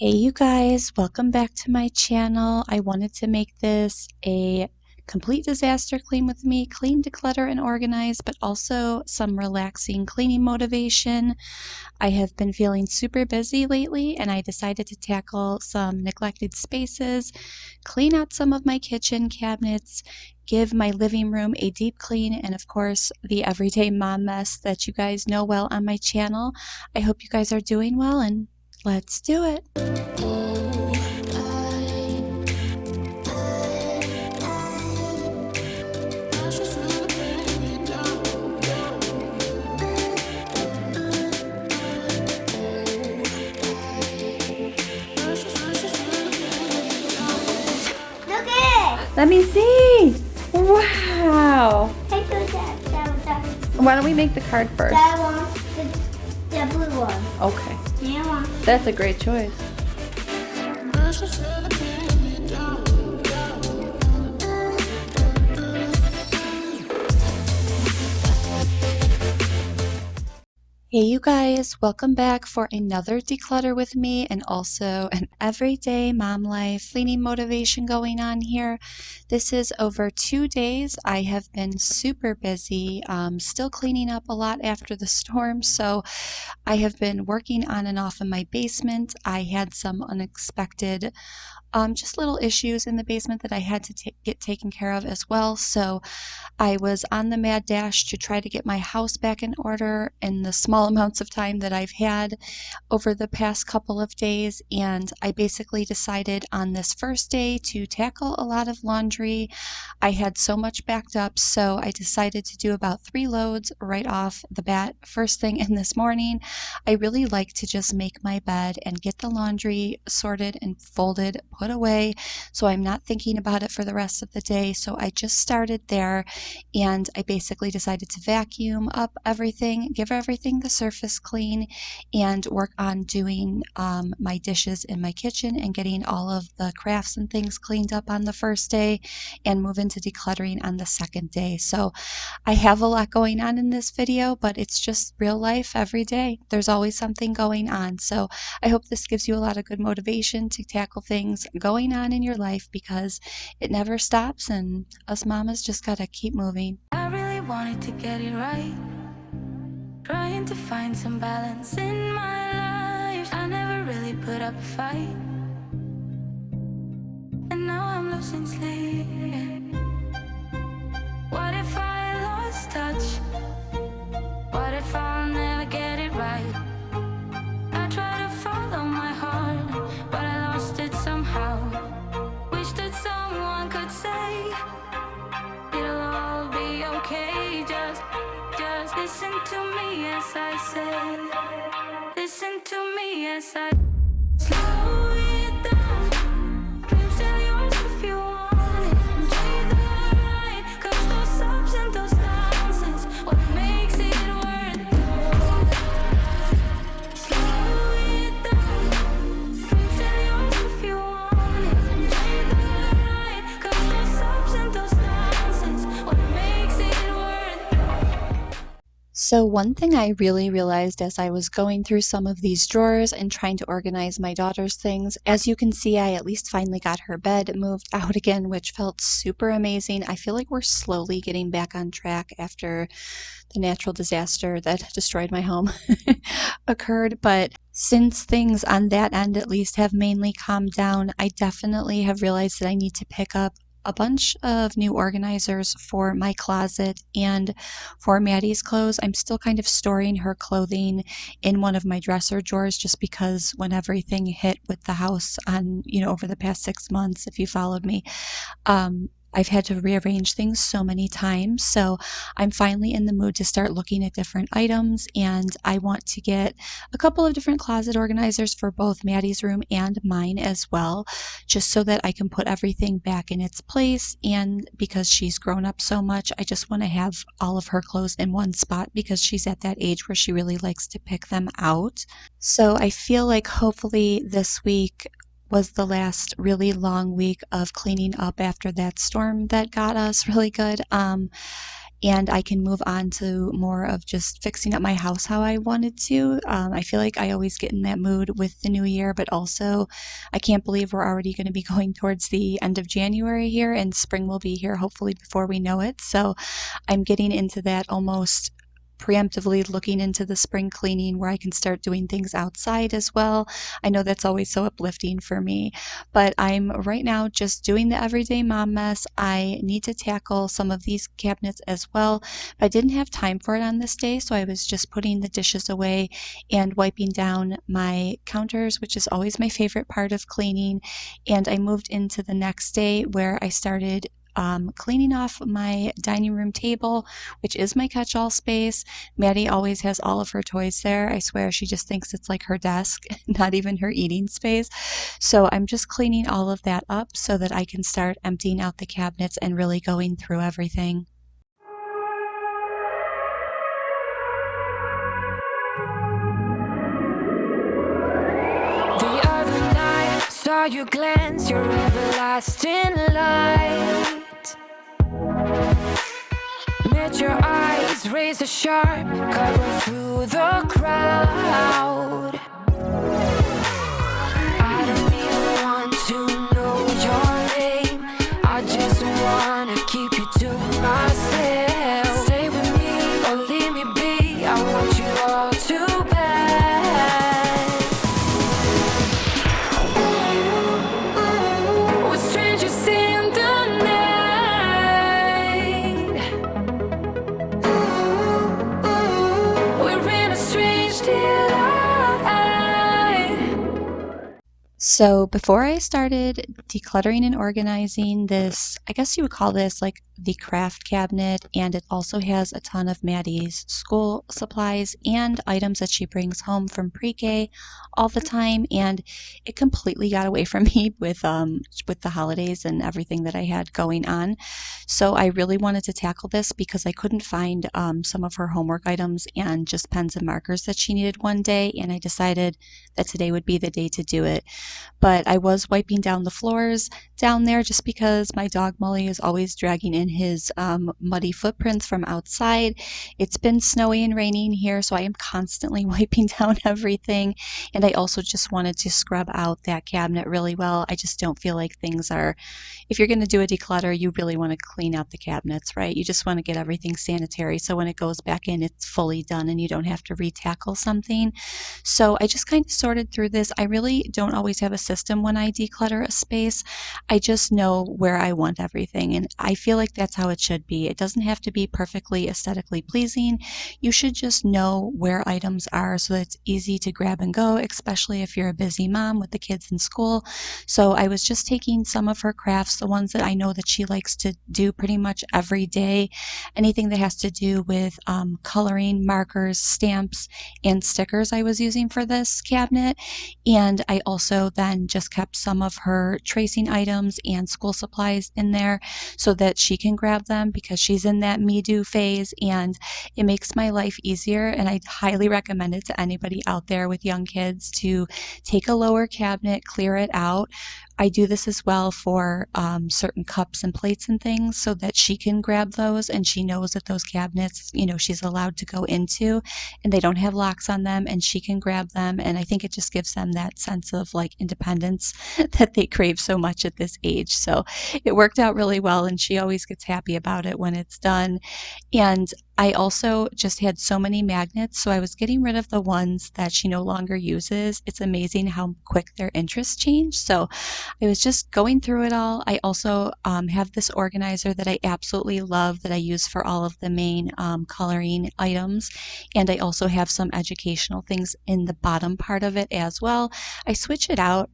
Hey you guys, welcome back to my channel. I wanted to make this a complete disaster clean with me, clean, declutter, and organize, but also some relaxing cleaning motivation. I have been feeling super busy lately and I decided to tackle some neglected spaces, clean out some of my kitchen cabinets, give my living room a deep clean, and of course, the everyday mom mess that you guys know well on my channel. I hope you guys are doing well and let's do it. Let me see. Wow. Why don't we make the card first? I want the blue one. Okay. Yeah. That's a great choice. Hey you guys, welcome back for another declutter with me and also an everyday mom life cleaning motivation going on here. This is over 2 days. I have been super busy, still cleaning up a lot after the storm, so I have been working on and off in my basement. I had some unexpected just little issues in the basement that I had to get taken care of as well. So I was on the mad dash to try to get my house back in order in the small amounts of time that I've had over the past couple of days. And I basically decided on this first day to tackle a lot of laundry. I had so much backed up, so I decided to do about 3 loads right off the bat first thing in this morning. I really like to just make my bed and get the laundry sorted and folded, put away, so I'm not thinking about it for the rest of the day. So I just started there and I basically decided to vacuum up everything, give everything the surface clean, and work on doing my dishes in my kitchen and getting all of the crafts and things cleaned up on the first day and move into decluttering on the second day. So I have a lot going on in this video, but it's just real life every day. There's always something going on. So I hope this gives you a lot of good motivation to tackle things going on in your life because it never stops and us mamas just gotta keep moving. I really wanted to get it right, trying to find some balance in my life. I never really put up a fight, and now I'm losing sleep. What if I lost touch? What if I'll never get it right? I try to follow my heart, but I lost it somehow. Wish that someone could say it'll all be okay. Just listen to me as I say. Listen to me as I slow it down. Dreams still yours if you want it. Treat them right, 'cause those ups and those downs is what makes it worth it. Slow it down. Dreams still yours if you want it. Treat them right, 'cause those ups and those downs is what makes it worth it. So one thing I really realized as I was going through some of these drawers and trying to organize my daughter's things, as you can see, I at least finally got her bed moved out again, which felt super amazing. I feel like we're slowly getting back on track after the natural disaster that destroyed my home occurred. But since things on that end at least have mainly calmed down, I definitely have realized that I need to pick up a bunch of new organizers for my closet and for Maddie's clothes. I'm still kind of storing her clothing in one of my dresser drawers just because when everything hit with the house on, over the past 6 months, if you followed me, I've had to rearrange things so many times. So I'm finally in the mood to start looking at different items, and I want to get a couple of different closet organizers for both Maddie's room and mine as well, just so that I can put everything back in its place. And because she's grown up so much, I just want to have all of her clothes in one spot because she's at that age where she really likes to pick them out. So I feel like hopefully this week was the last really long week of cleaning up after that storm that got us really good. and I can move on to more of just fixing up my house how I wanted to. I feel like I always get in that mood with the new year, but also I can't believe we're already going to be going towards the end of January here, and spring will be here hopefully before we know it. So I'm getting into that almost preemptively looking into the spring cleaning where I can start doing things outside as well. I know that's always so uplifting for me, but I'm right now just doing the everyday mom mess. I need to tackle some of these cabinets as well. I didn't have time for it on this day, so I was just putting the dishes away and wiping down my counters, which is always my favorite part of cleaning. And I moved into the next day where I started cleaning off my dining room table, which is my catch-all space. Maddie always has all of her toys there. I swear she just thinks it's like her desk, not even her eating space. So I'm just cleaning all of that up so that I can start emptying out the cabinets and really going through everything. The other night, saw you glance your everlasting light. Met your eyes, razor sharp, cut right through the crowd. I don't even want to know your name. I just wanna keep you to myself. Stay with me or leave me be. I want you all too bad. We're strangers in the night. We're in a strange delight. So before I started decluttering and organizing this, I guess you would call this like the craft cabinet, and it also has a ton of Maddie's school supplies and items that she brings home from pre-K all the time, and it completely got away from me with the holidays and everything that I had going on. So I really wanted to tackle this because I couldn't find some of her homework items and just pens and markers that she needed one day, and I decided that today would be the day to do it. But I was wiping down the floors down there just because my dog Molly is always dragging in his muddy footprints from outside. It's been snowy and raining here, so I am constantly wiping down everything. And I also just wanted to scrub out that cabinet really well. I just don't feel like things are, if you're going to do a declutter, you really want to clean out the cabinets, right? You just want to get everything sanitary so when it goes back in, it's fully done and you don't have to retackle something. So I just kind of sorted through this. I really don't always have a system when I declutter a space. I just know where I want everything, and I feel like that's how it should be. It doesn't have to be perfectly aesthetically pleasing. You should just know where items are so that it's easy to grab and go, especially if you're a busy mom with the kids in school. So I was just taking some of her crafts, the ones that I know that she likes to do pretty much every day, anything that has to do with coloring, markers, stamps, and stickers I was using for this cabinet. And I also then just kept some of her tracing items and school supplies in there so that she can grab them because she's in that me do phase, and it makes my life easier. And I highly recommend it to anybody out there with young kids to take a lower cabinet, clear it out. I do this as well for certain cups and plates and things so that she can grab those and she knows that those cabinets, she's allowed to go into and they don't have locks on them and she can grab them. And I think it just gives them that sense of like independence that they crave so much at this age. So it worked out really well and she always gets happy about it when it's done. And I also just had so many magnets, so I was getting rid of the ones that she no longer uses. It's amazing how quick their interests change. So I was just going through it all. I also have this organizer that I absolutely love that I use for all of the main coloring items. And I also have some educational things in the bottom part of it as well. I switch it out,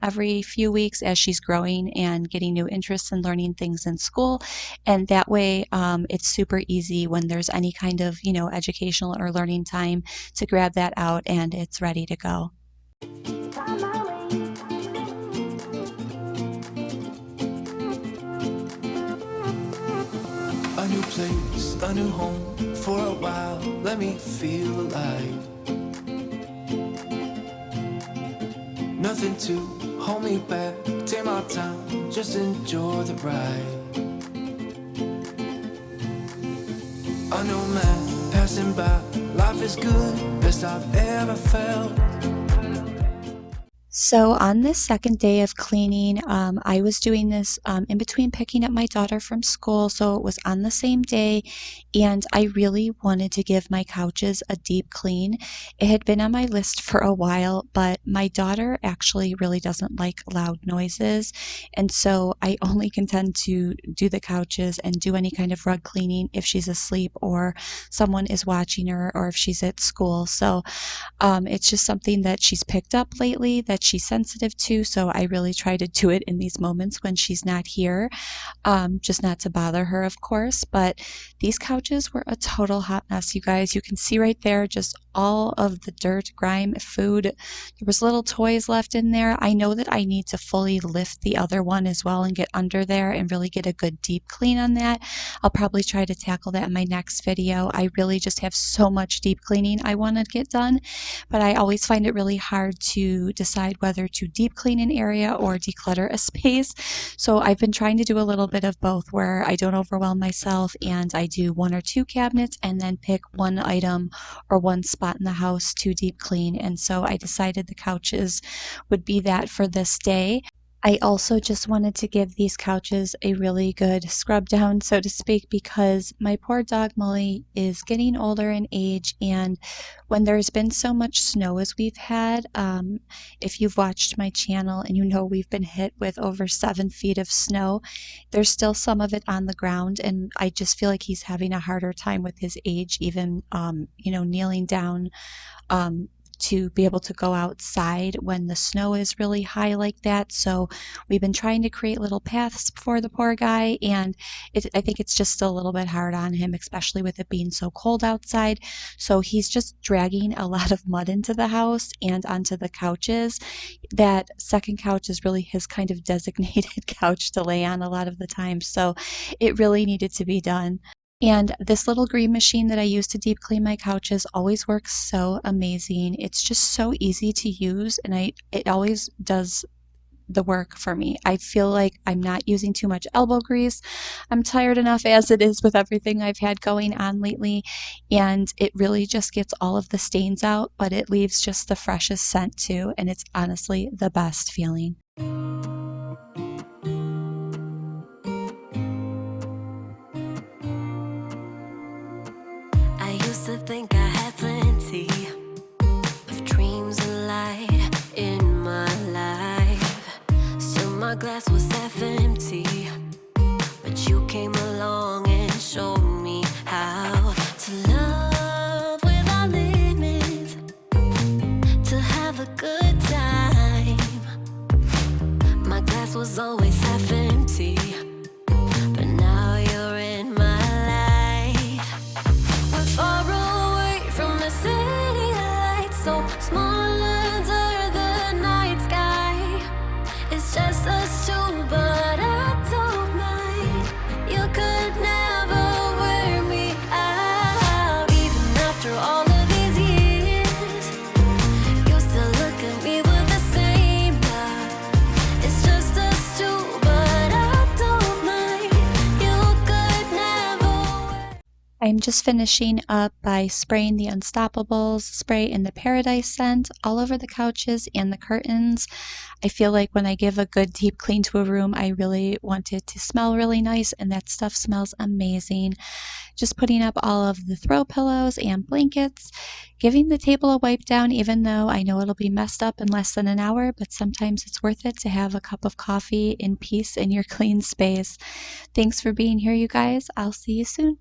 every few weeks as she's growing and getting new interests and learning things in school. And that way it's super easy when there's any kind of, educational or learning time to grab that out and it's ready to go. A new place, a new home, for a while, let me feel alive. Nothing to hold me back, take my time, just enjoy the ride. I know man passing by, life is good, best I've ever felt. So on this second day of cleaning, I was doing this in between picking up my daughter from school, so it was on the same day, and I really wanted to give my couches a deep clean. It had been on my list for a while, but my daughter actually really doesn't like loud noises, and so I only can tend to do the couches and do any kind of rug cleaning if she's asleep or someone is watching her or if she's at school. So it's just something that she's picked up lately that she's sensitive to, so I really try to do it in these moments when she's not here, just not to bother her, of course. But these couches were a total hot mess, you guys. You can see right there just all of the dirt, grime, food. There was little toys left in there. I know that I need to fully lift the other one as well and get under there and really get a good deep clean on that. I'll probably try to tackle that in my next video. I really just have so much deep cleaning I want to get done, but I always find it really hard to decide whether to deep clean an area or declutter a space. So I've been trying to do a little bit of both where I don't overwhelm myself and I do one or two cabinets and then pick one item or one spot in the house to deep clean. And so I decided the couches would be that for this day. I also just wanted to give these couches a really good scrub down, so to speak, because my poor dog Molly is getting older in age, and when there's been so much snow as we've had, if you've watched my channel and you know we've been hit with over 7 feet of snow, there's still some of it on the ground, and I just feel like he's having a harder time with his age, even, kneeling down um, to be able to go outside when the snow is really high like that. So we've been trying to create little paths for the poor guy, and I think it's just still a little bit hard on him, especially with it being so cold outside. So he's just dragging a lot of mud into the house and onto the couches. That second couch is really his kind of designated couch to lay on a lot of the time. So it really needed to be done. And this little green machine that I use to deep clean my couches always works so amazing. It's just so easy to use, and it always does the work for me. I feel like I'm not using too much elbow grease. I'm tired enough as it is with everything I've had going on lately, and it really just gets all of the stains out, but it leaves just the freshest scent too, and it's honestly the best feeling. I used to think I had plenty of dreams and light in my life. Still my glass was half empty, but you came along and showed me how to love without limits, to have a good time. My glass was always half empty, but now you're in my life. We're far away from the city lights, so small under the night sky. It's just us two, but I don't mind. You could never wear me out. Even after all of these years, you still look at me with the same love. It's just us two, but I don't mind. You could never wear. I'm just finishing up by spraying the Unstoppables spray in the Paradise scent all over the couches and the curtains. I feel like when I give a good deep clean to a room, I really want it to smell really nice, and that stuff smells amazing. Just putting up all of the throw pillows and blankets, giving the table a wipe down, even though I know it'll be messed up in less than an hour, but sometimes it's worth it to have a cup of coffee in peace in your clean space. Thanks for being here, you guys. I'll see you soon.